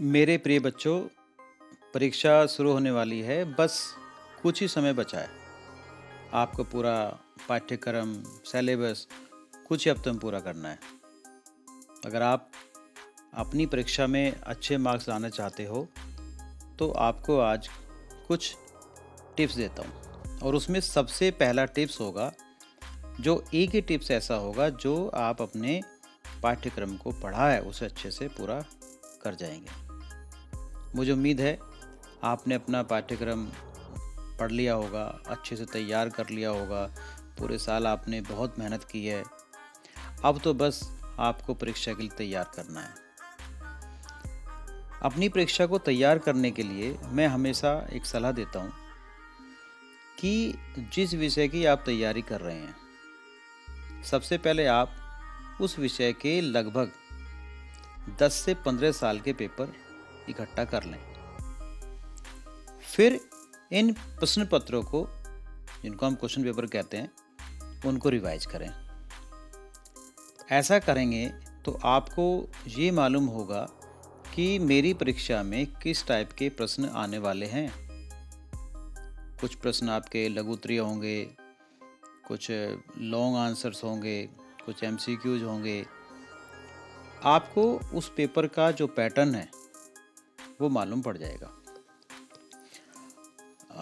मेरे प्रिय बच्चों, परीक्षा शुरू होने वाली है। बस कुछ ही समय बचा है। आपको पूरा पाठ्यक्रम, सिलेबस कुछ ही हफ्ते में पूरा करना है। अगर आप अपनी परीक्षा में अच्छे मार्क्स लाना चाहते हो, तो आपको आज कुछ टिप्स देता हूँ। और उसमें सबसे पहला टिप्स होगा, जो एक ही टिप्स ऐसा होगा जो आप अपने पाठ्यक्रम को पढ़ा है उसे अच्छे से पूरा कर जाएंगे। मुझे उम्मीद है आपने अपना पाठ्यक्रम पढ़ लिया होगा, अच्छे से तैयार कर लिया होगा। पूरे साल आपने बहुत मेहनत की है। अब तो बस आपको परीक्षा के लिए तैयार करना है। अपनी परीक्षा को तैयार करने के लिए मैं हमेशा एक सलाह देता हूँ कि जिस विषय की आप तैयारी कर रहे हैं, सबसे पहले आप उस विषय के लगभग 10 से 15 साल के पेपर इकट्ठा कर लें। फिर इन प्रश्न पत्रों को, जिनको हम क्वेश्चन पेपर कहते हैं, उनको रिवाइज करें। ऐसा करेंगे तो आपको ये मालूम होगा कि मेरी परीक्षा में किस टाइप के प्रश्न आने वाले हैं। कुछ प्रश्न आपके लघु उत्तरीय होंगे, कुछ लॉन्ग आंसर्स होंगे, कुछ एमसीक्यूज होंगे। आपको उस पेपर का जो पैटर्न है वो मालूम पड़ जाएगा।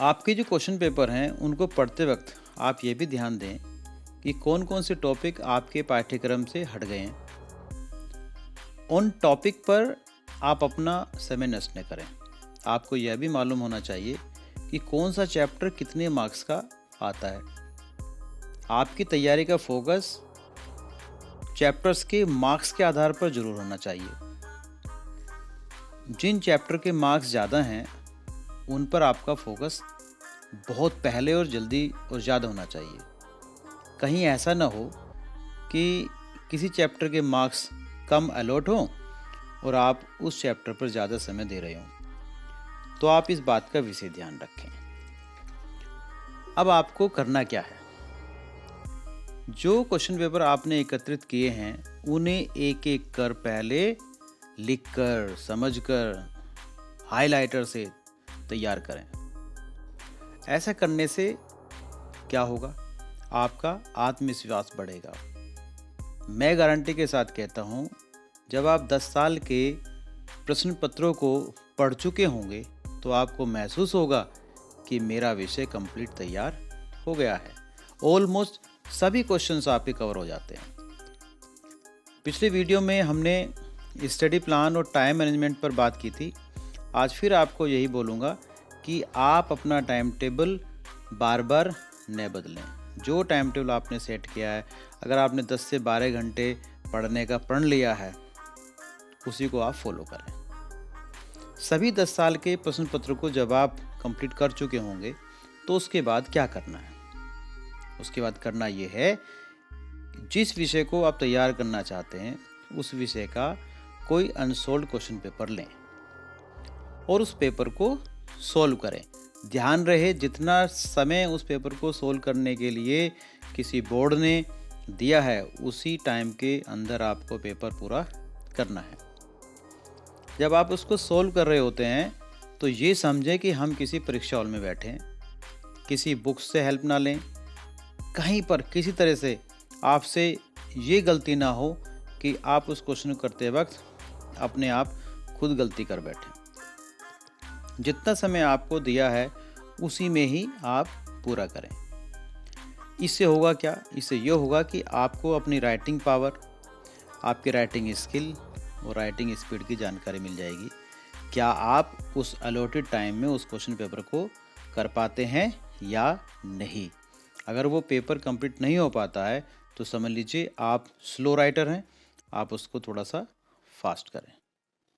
आपके जो क्वेश्चन पेपर हैं उनको पढ़ते वक्त आप ये भी ध्यान दें कि कौन कौन से टॉपिक आपके पाठ्यक्रम से हट गए हैं। उन टॉपिक पर आप अपना समय नष्ट न करें। आपको यह भी मालूम होना चाहिए कि कौन सा चैप्टर कितने मार्क्स का आता है। आपकी तैयारी का फोकस चैप्टर्स के मार्क्स के आधार पर जरूर होना चाहिए। जिन चैप्टर के मार्क्स ज़्यादा हैं उन पर आपका फोकस बहुत पहले और जल्दी और ज़्यादा होना चाहिए। कहीं ऐसा ना हो कि किसी चैप्टर के मार्क्स कम अलॉट हों और आप उस चैप्टर पर ज़्यादा समय दे रहे हों। तो आप इस बात का विशेष ध्यान रखें। अब आपको करना क्या है? जो क्वेश्चन पेपर आपने एकत्रित किए हैं उन्हें एक एक कर पहले लिखकर, समझकर, हाइलाइटर से तैयार करें। ऐसा करने से क्या होगा? आपका आत्मविश्वास बढ़ेगा। मैं गारंटी के साथ कहता हूँ, जब आप 10 साल के प्रश्न पत्रों को पढ़ चुके होंगे तो आपको महसूस होगा कि मेरा विषय कंप्लीट तैयार हो गया है। ऑलमोस्ट सभी क्वेश्चंस आपके कवर हो जाते हैं। पिछले वीडियो में हमने स्टडी प्लान और टाइम मैनेजमेंट पर बात की थी। आज फिर आपको यही बोलूँगा कि आप अपना टाइम टेबल बार बार न बदलें। जो टाइम टेबल आपने सेट किया है, अगर आपने 10 से 12 घंटे पढ़ने का प्रण लिया है, उसी को आप फॉलो करें। सभी 10 साल के प्रश्न पत्र को जब आप कंप्लीट कर चुके होंगे तो उसके बाद क्या करना है? उसके बाद करना ये है, जिस विषय को आप तैयार करना चाहते हैं उस विषय का कोई अनसॉल्व्ड क्वेश्चन पेपर लें और उस पेपर को सॉल्व करें। ध्यान रहे, जितना समय उस पेपर को सॉल्व करने के लिए किसी बोर्ड ने दिया है उसी टाइम के अंदर आपको पेपर पूरा करना है। जब आप उसको सॉल्व कर रहे होते हैं तो ये समझें कि हम किसी परीक्षा हॉल में बैठे हैं। किसी बुक से हेल्प ना लें। कहीं पर किसी तरह से आपसे ये गलती ना हो कि आप उस क्वेश्चन को करते वक्त अपने आप खुद गलती कर बैठें। जितना समय आपको दिया है उसी में ही आप पूरा करें। इससे होगा क्या? इससे ये होगा कि आपको अपनी राइटिंग पावर, आपकी राइटिंग स्किल और राइटिंग स्पीड की जानकारी मिल जाएगी। क्या आप उस अलॉटेड टाइम में उस क्वेश्चन पेपर को कर पाते हैं या नहीं। अगर वो पेपर कंप्लीट नहीं हो पाता है तो समझ लीजिए आप स्लो राइटर हैं, आप उसको थोड़ा सा फास्ट करें।